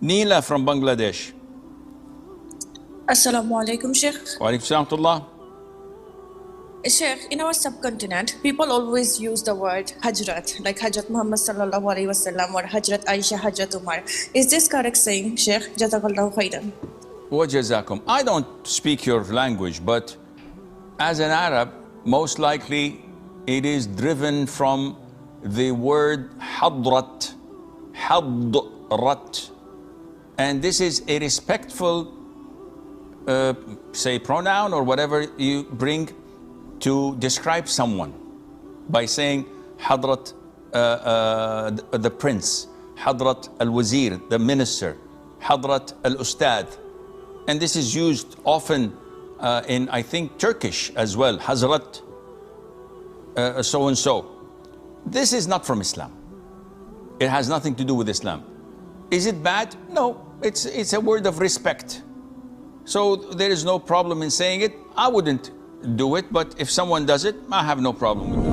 Neela from Bangladesh. Assalamu alaikum, Sheikh. Wa alaikum salam wa rahmatullah. Sheikh, in our subcontinent, people always use the word Hazrat, like Hazrat Muhammad sallallahu alaihi wasallam or Hazrat Aisha, Hazrat Umar. Is this correct saying, Sheikh? Jazakallahu khairan. Wa jazakum. I don't speak your language, but as an Arab, most likely it is driven from the word Hadrat. Hadrat. And this is a respectful, say, pronoun or whatever you bring to describe someone by saying Hadrat the prince, Hadrat al-Wazir, the minister, Hadrat al-Ustad. And this is used often in, I think, Turkish as well, Hazrat so-and-so. This is not from Islam. It has nothing to do with Islam. Is it bad? No, it's a word of respect. So there is no problem in saying it. I wouldn't do it, but if someone does it, I have no problem with it.